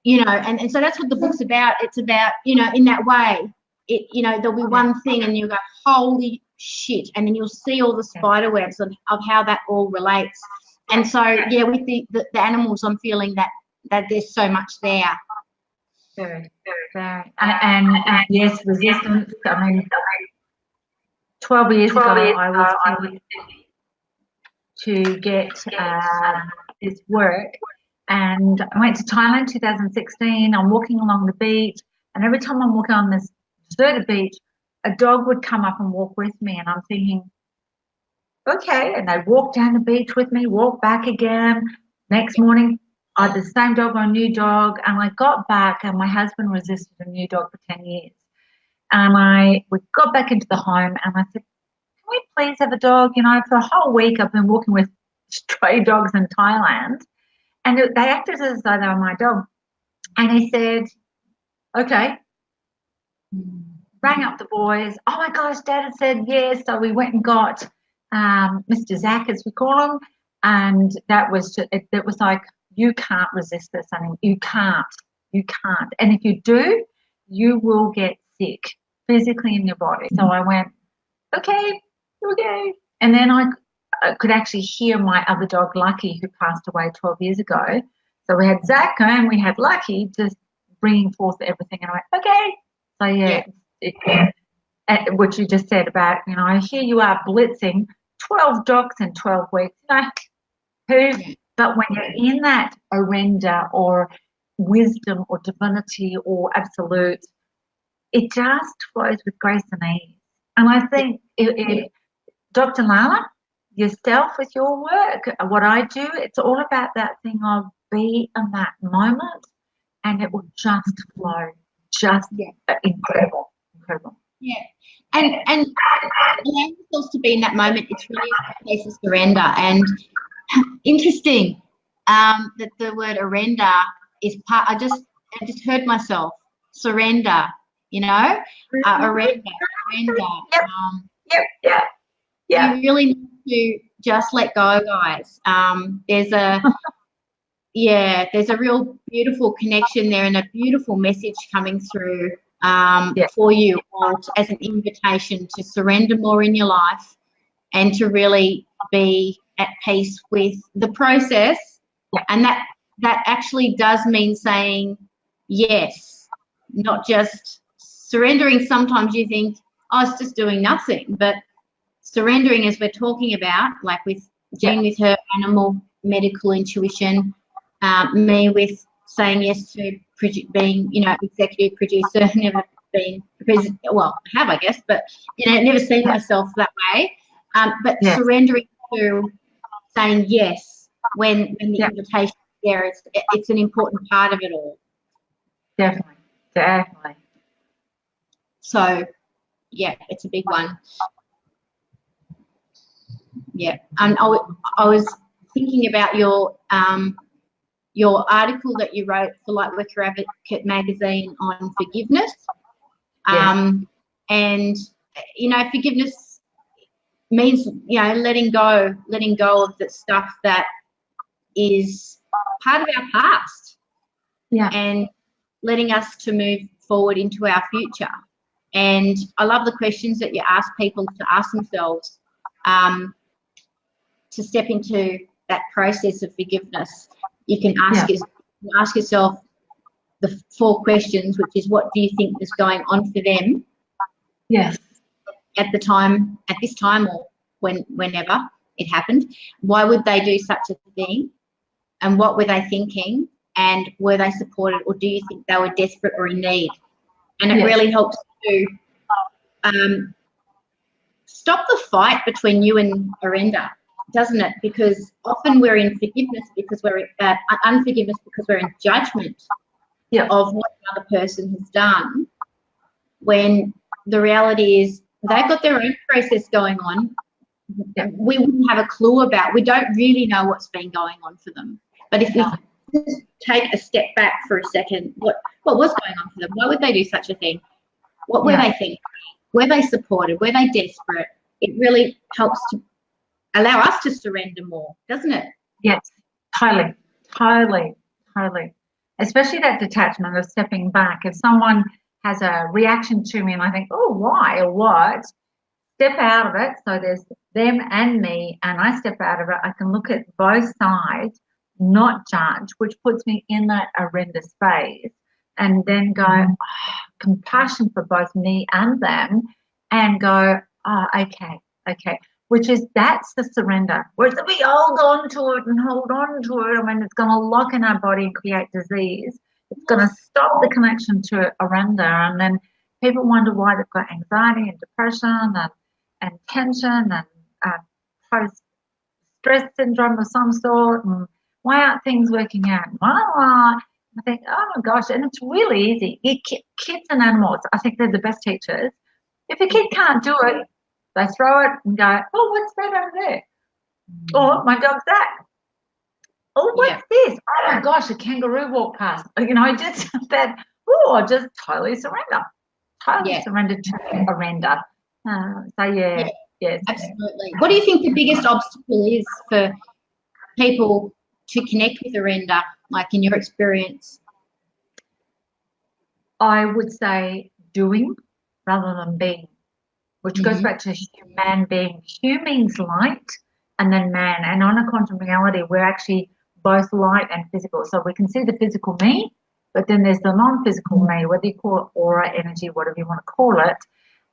you know, and so that's what the book's about. It's about, you know, in that way, you know, there'll be one thing and you'll go, holy shit, and then you'll see all the spider webs of how that all relates. And so, yeah, with the animals, I'm feeling that there's so much there. Very, very. And yes, resistance. I mean, 12 years ago, I was able to get this work, and I went to Thailand 2016. I'm walking along the beach, and every time I'm walking on this deserted beach, a dog would come up and walk with me, and I'm thinking, okay, and they'd walk down the beach with me, walk back again. Next morning, I had the same dog or a new dog, and I got back, and my husband resisted a new dog for 10 years. And we got back into the home, and I said, can we please have a dog? You know, for a whole week I've been walking with stray dogs in Thailand, and they acted as though they were my dog. And he said, okay. Rang up the boys. Oh my gosh, Dad had said yes. So we went and got Mr. Zach, as we call him, and that was it was like, you can't resist this. I mean, you can't, and if you do, you will get sick physically in your body. So I went, okay, and then I could actually hear my other dog Lucky, who passed away 12 years ago. So we had Zach and we had Lucky just bringing forth everything, and I went, okay. So what you just said about, you know, here you are blitzing 12 dogs in 12 weeks. You know, but when you're in that Orenda or wisdom or divinity or absolute, it just flows with grace and ease. And I think Dr. Lana, yourself with your work, what I do, it's all about that thing of be in that moment, and it will just flow. Just incredible. Yeah, and allowing yourselves to be in that moment, it's really a place of surrender. And interesting that the word Orenda is part. I just heard myself surrender. You know, Orenda. You really need to just let go, guys. There's a real beautiful connection there, and a beautiful message coming through for you all as an invitation to surrender more in your life and to really be at peace with the process. And that actually does mean saying yes, not just surrendering. Sometimes you think, oh, it's just doing nothing, but surrendering, as we're talking about, like with Jean with her animal medical intuition, me with saying yes to being, you know, executive producer, never been president, well, I have, I guess, but, you know, never seen myself that way. But surrendering to saying yes when the invitation is there, it's an important part of it all. Definitely. So, yeah, it's a big one. Yeah, and I was thinking about your article that you wrote for Lightworker Advocate magazine on forgiveness. And, you know, forgiveness means, you know, letting go of the stuff that is part of our past. And letting us to move forward into our future. And I love the questions that you ask people to ask themselves to step into that process of forgiveness. You can ask yourself the 4 questions, which is, what do you think is going on for them? At this time, or whenever it happened. Why would they do such a thing? And what were they thinking? And were they supported, or do you think they were desperate or in need? And it really helps to stop the fight between you and Orenda, doesn't it? Because often we're in forgiveness because we're unforgiveness because we're in judgment of what another person has done, when the reality is they've got their own process going on. We wouldn't have a clue about. We don't really know what's been going on for them. But if we just take a step back for a second, what was going on for them? Why would they do such a thing? What were they thinking? Were they supported? Were they desperate? It really helps to allow us to surrender more, doesn't it? Yes, totally. Especially that detachment of stepping back. If someone has a reaction to me and I think, oh, why or what, step out of it. So there's them and me, and I step out of it. I can look at both sides, not judge, which puts me in that horrendous space, and then go, compassion for both me and them, and go, oh, okay, that's the surrender. Whereas if we hold on to it, I mean, it's going to lock in our body and create disease. It's going to stop the connection to Orenda, and then people wonder why they've got anxiety and depression and tension and post-stress syndrome of some sort, and why aren't things working out? I think, oh my gosh, and it's really easy. Kids and animals, I think they're the best teachers. If a kid can't do it, they throw it and go, oh, what's that over there? Or my dog's that. Oh, what's this? Oh my gosh, a kangaroo walked past. Just that. Oh, I just totally surrender. Surrendered to Orenda. Yes, absolutely. What do you think the biggest obstacle is for people to connect with Orenda, like in your experience? I would say doing rather than being, which goes back to human being. Hu means light, and then man. And on a quantum reality, we're actually both light and physical. So we can see the physical me, but then there's the non-physical me, whether you call it aura, energy, whatever you want to call it.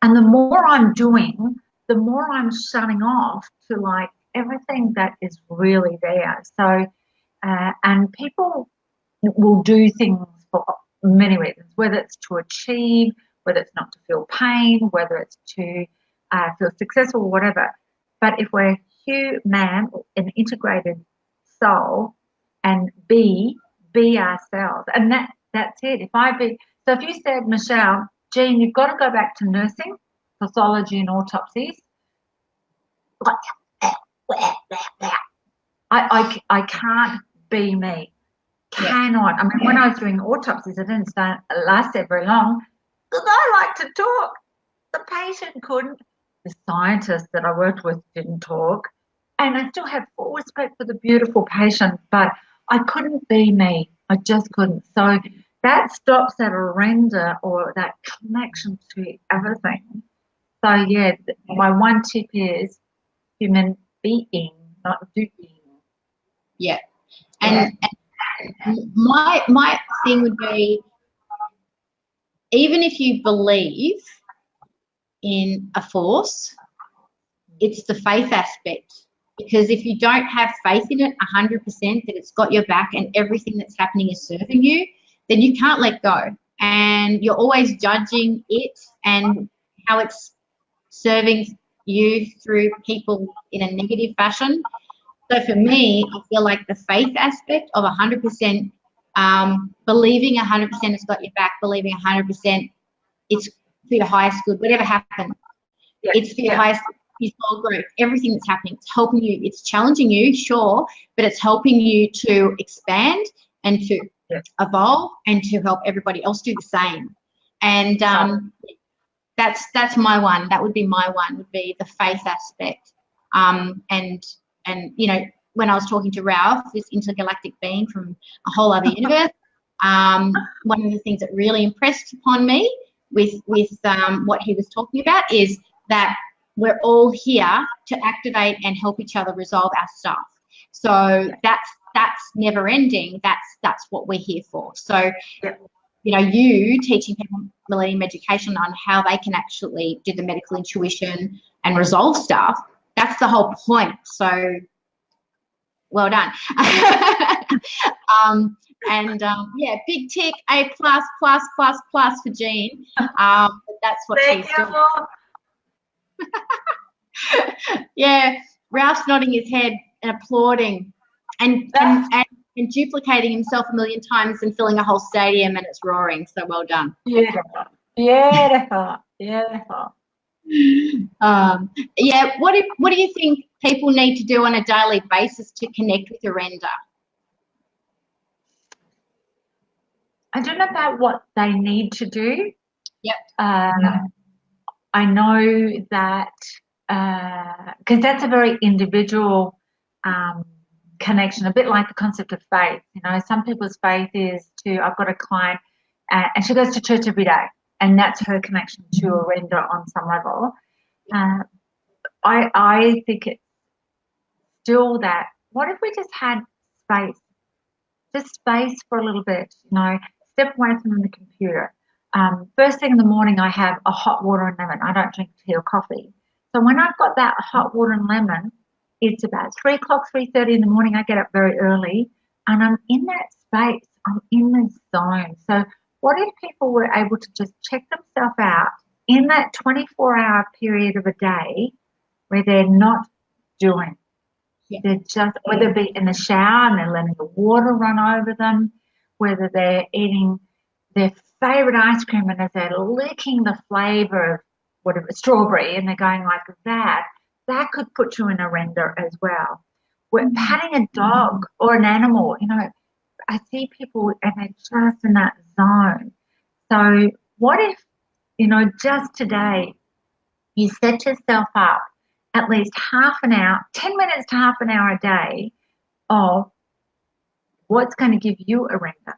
And the more I'm doing, the more I'm shutting off to like everything that is really there. So, and people will do things for many reasons, whether it's to achieve, whether it's not to feel pain, whether it's to feel successful, whatever. But if we're human, an integrated soul, and be ourselves, and that's it. So if you said, Michelle, Jean, you've got to go back to nursing, pathology and autopsies, I can't be me. Cannot. I mean, when I was doing autopsies, it didn't last there very long because I like to talk. The patient couldn't. The scientists that I worked with didn't talk. And I still have full respect for the beautiful patient, but I couldn't be me. I just couldn't. So that stops that Orenda or that connection to everything. So, yeah, my one tip is human being, not doing. Yeah. And my thing would be, even if you believe in a force, it's the faith aspect. Because if you don't have faith in it 100%, that it's got your back and everything that's happening is serving you, then you can't let go. And you're always judging it and how it's serving you through people in a negative fashion. So for me, I feel like the faith aspect of 100%, believing 100% it's got your back, believing 100% it's for your highest good, whatever happens, it's for your highest good, your soul growth, everything that's happening, it's helping you, it's challenging you, sure, but it's helping you to expand and to evolve and to help everybody else do the same. And that's my one. That would be my one, would be the faith aspect. And you know, when I was talking to Ralph, this intergalactic being from a whole other universe, one of the things that really impressed upon me with what he was talking about is that we're all here to activate and help each other resolve our stuff. So that's never ending. That's what we're here for. So, you know, you teaching people Millennium Education on how they can actually do the medical intuition and resolve stuff, that's the whole point. So well done. Yeah, big tick, A++++ for Jean. That's what she's doing. Yeah, Ralph's nodding his head and applauding and duplicating himself a million times and filling a whole stadium, and it's roaring. So well done. Beautiful. Yeah, what do you think people need to do on a daily basis to connect with Orenda? I don't know about what they need to do. Yep. I know that because that's a very individual connection, a bit like the concept of faith. You know, some people's faith is I've got a client and she goes to church every day, and that's her connection to Orenda on some level. I think it's still that, what if we just had space? Just space for a little bit, you know, step away from the computer. First thing in the morning, I have a hot water and lemon. I don't drink tea or coffee. So when I've got that hot water and lemon, it's about 3 o'clock, 3:30 in the morning. I get up very early and I'm in that space. I'm in the zone. So what if people were able to just check themselves out in that 24-hour period of a day where they're not doing? They're just, whether it be in the shower and they're letting the water run over them, whether they're eating their favourite ice cream and as they're licking the flavour of whatever, strawberry, and they're going like that, that could put you in Orenda as well. We're patting a dog or an animal, you know, I see people and they're just in that zone. So what if, you know, just today you set yourself up at least half an hour, 10 minutes to half an hour a day of what's going to give you Orenda?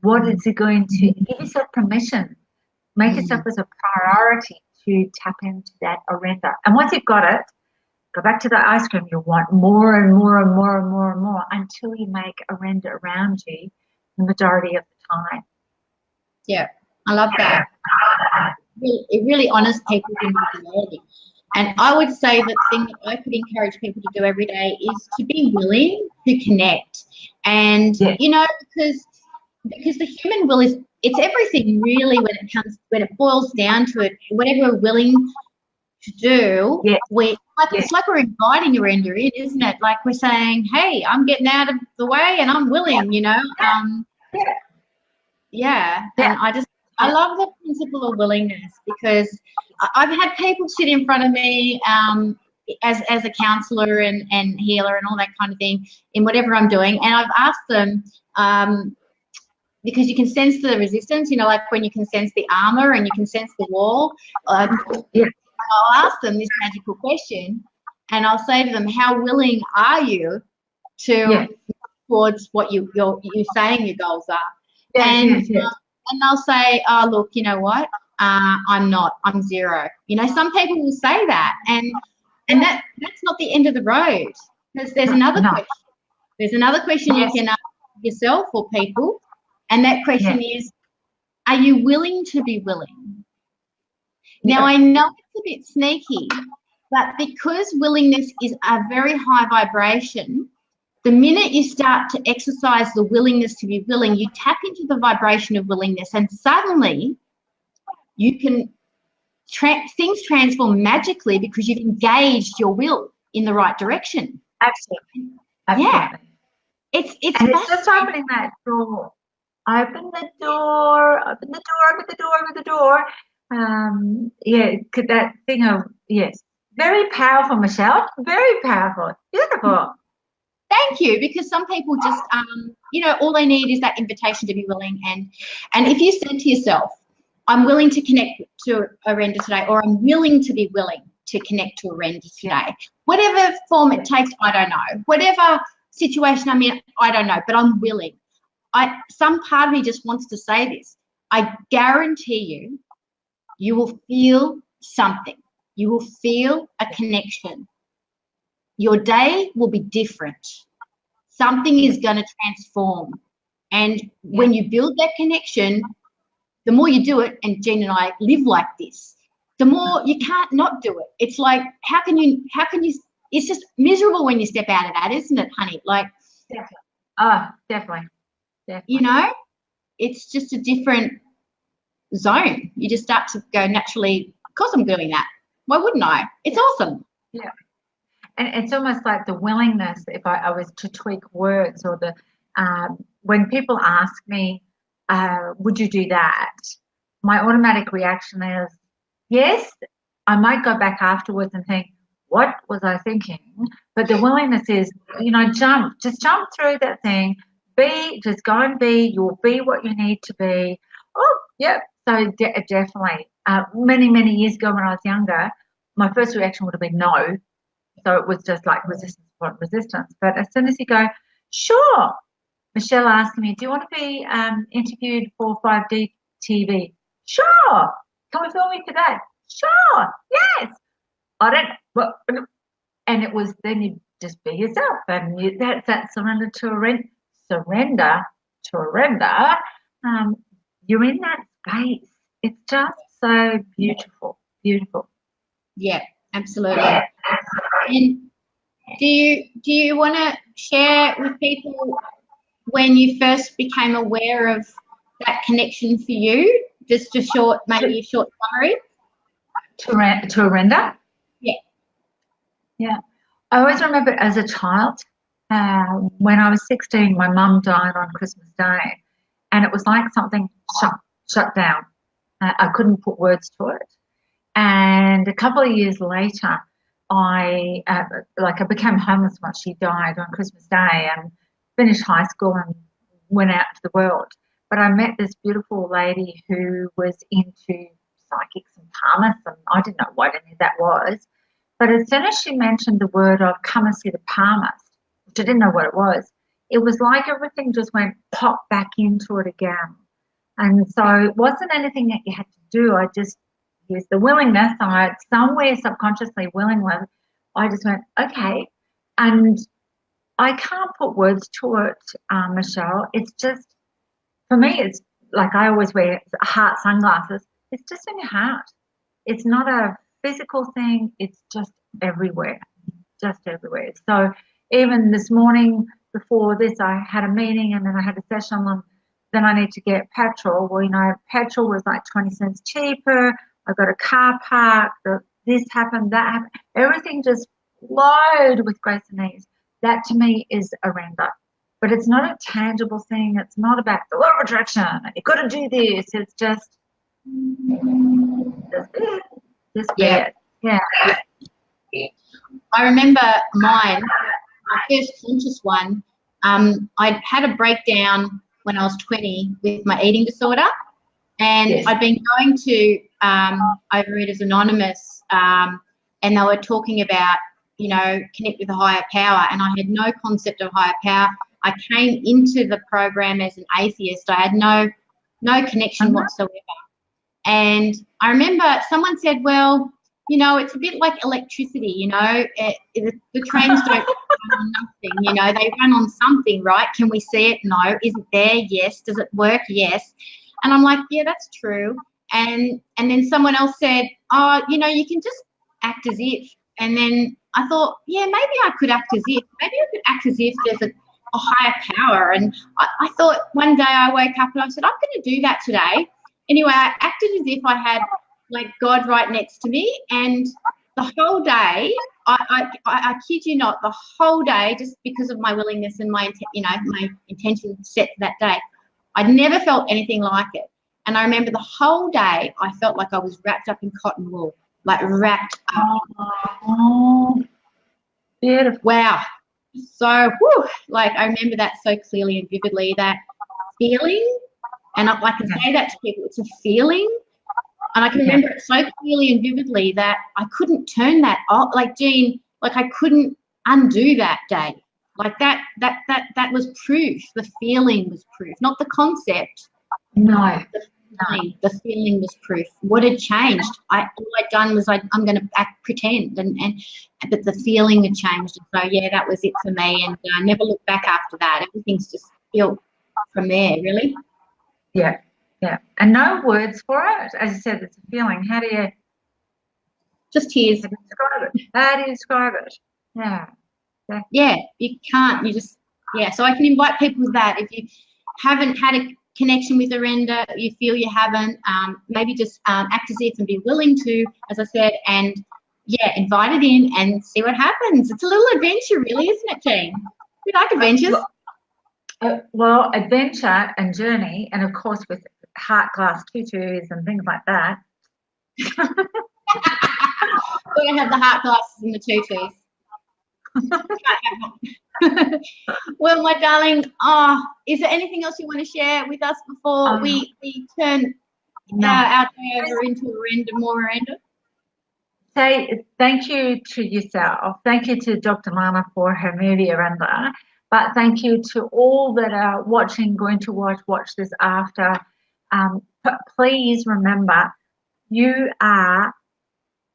What is it going to give yourself permission? Make yourself as a priority to tap into that Orenda. And once you've got it, go back to the ice cream. You want more and more and more and more and more until you make Orenda around you the majority of the time. Yeah, I love that. It really honors people's individuality. And I would say the thing that I could encourage people to do every day is to be willing to connect. And, you know, because the human will is, it's everything really when it boils down to it, whatever we're willing to do, it's like we're inviting Orenda in, isn't it? Like we're saying, hey, I'm getting out of the way and I'm willing, you know. And I love the principle of willingness, because I've had people sit in front of me as a counsellor and healer and all that kind of thing in whatever I'm doing, and I've asked them, because you can sense the resistance, you know, like when you can sense the armour and you can sense the wall. I'll ask them this magical question, and I'll say to them, how willing are you to towards what you're saying your goals are? And they'll say, oh, look, you know what, I'm not, I'm zero. You know, some people will say that, and that's not the end of the road, because there's another question. There's another question you can ask yourself or people, and that question is, are you willing to be willing? Now, I know it's a bit sneaky, but because willingness is a very high vibration, the minute you start to exercise the willingness to be willing, you tap into the vibration of willingness, and suddenly you can, things transform magically because you've engaged your will in the right direction. Absolutely. Yeah. It's just opening that door. Open the door, open the door, open the door, open the door. That thing of, very powerful, Michelle, very powerful, beautiful. Thank you, because some people just, you know, all they need is that invitation to be willing. And if you said to yourself, I'm willing to connect to Orenda today, or I'm willing to be willing to connect to Orenda today, whatever form it takes, I don't know. Whatever situation I'm in, I don't know, but I'm willing. Some part of me just wants to say this. I guarantee you will feel something. You will feel a connection. Your day will be different. Something is going to transform. And when you build that connection, the more you do it, and Jean and I live like this, the more you can't not do it. It's like, how can you, it's just miserable when you step out of that, isn't it, honey? Like, definitely. You know, it's just a different zone. You just start to go naturally, of course I'm doing that. Why wouldn't I? It's awesome. Yeah. And it's almost like the willingness, if I was to tweak words, or the when people ask me, would you do that? My automatic reaction is, yes. I might go back afterwards and think, what was I thinking? But the willingness is, you know, just jump through that thing. Just go and be. You'll be what you need to be. Oh, yep. So definitely. Many years ago when I was younger, my first reaction would have been no. So it was just like resistance. But as soon as you go, sure. Michelle asked me, do you want to be interviewed for 5D TV? Sure. Can we film you for that? Sure. Yes. I don't. Well, and it was, then you just be yourself, and that's surrender to Orenda. Surrender to Orenda. You're in that space. It's just so beautiful, beautiful. Yeah, absolutely. And do you want to share with people when you first became aware of that connection for you? Just a short, maybe a short summary. To Orenda? Yeah. Yeah. I always remember as a child, when I was 16, my mum died on Christmas Day, and it was like something shut down. I couldn't put words to it. And a couple of years later, I became homeless once she died on Christmas Day, and finished high school and went out to the world. But I met this beautiful lady who was into psychics and palmists, and I didn't know what any of that was. But as soon as she mentioned the word of come and see the palmist, which I didn't know what it was like everything just went pop back into it again. And so it wasn't anything that you had to do. I just used the willingness. I somewhere subconsciously willingly, I just went, okay. And I can't put words to it, Michelle. It's just, for me, it's like I always wear heart sunglasses. It's just in your heart. It's not a physical thing. It's just everywhere, So even this morning before this, I had a meeting and then I had a session on, then I need to get petrol. Well, you know, petrol was like 20 cents cheaper. I got a car park. This happened, that happened. Everything just flowed with grace and ease. That to me is Orenda. But it's not a tangible thing. It's not about the law of attraction. You've got to do this. It's just it. Just Yeah. Yeah. I remember mine, my first conscious one. I had a breakdown when I was 20 with my eating disorder, and Yes. I'd been going to Overeaters Anonymous, and they were talking about, you know, connect with a higher power, and I had no concept of higher power. I came into the program as an atheist. I had no connection whatsoever. And I remember someone said, well, you know, it's a bit like electricity, you know, the trains don't run on nothing, you know, they run on something, right? Can we see it? No. Is it there? Yes. Does it work? Yes. And I'm like, yeah, that's true. And then someone else said, oh, you know, you can just act as if. And then I thought, yeah, maybe I could act as if. Maybe I could act as if there's a higher power. And I thought one day I woke up and I said, I'm going to do that today. Anyway, I acted as if I had like God right next to me, and the whole day, I kid you not, the whole day, just because of my willingness and my intention set for that day, I'd never felt anything like it. And I remember the whole day, I felt like I was wrapped up in cotton wool, like wrapped up. Oh, beautiful. Wow. So, like I remember that so clearly and vividly, that feeling. And I can say that to people, it's a feeling. And I can remember it so clearly and vividly that I couldn't turn that off. Like, Jean, like I couldn't undo that day. Like that was proof. The feeling was proof, not the concept. No. The feeling was proof. What had changed? All I'd done was I'm going to pretend, but the feeling had changed. And so, yeah, that was it for me. And I never looked back after that. Everything's just built from there, really. Yeah. And no words for it. As you said, it's a feeling. How do you just tears? How do you describe it? Yeah. Yeah, you can't. You just, yeah. So I can invite people with that. If you haven't had a connection with Orenda, you feel you haven't, maybe just act as if and be willing to, as I said, and yeah, invite it in and see what happens. It's a little adventure, really, isn't it, Jean? We like adventures. Well, adventure and journey, and of course with heart glass tutus and things like that. We're going to have the heart glasses and the tutus. Well, my darling, is there anything else you want to share with us before we turn our day over into more Orenda? Say thank you to yourself. Thank you to Dr. Lana for her movie Orenda. But thank you to all that are watching, going to watch this after. Please remember, you are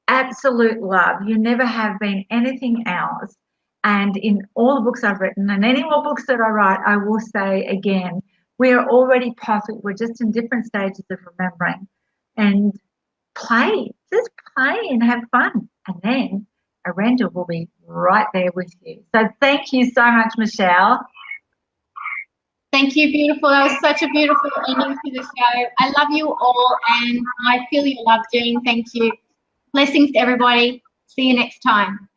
absolute love. You never have been anything else. And in all the books I've written and any more books that I write, I will say again, we're already perfect. We're just in different stages of remembering. And just play and have fun. And then Orenda will be right there with you. So thank you so much, Michelle. Thank you, beautiful. That was such a beautiful ending to the show. I love you all, and I feel your love, Jean. Thank you. Blessings to everybody. See you next time.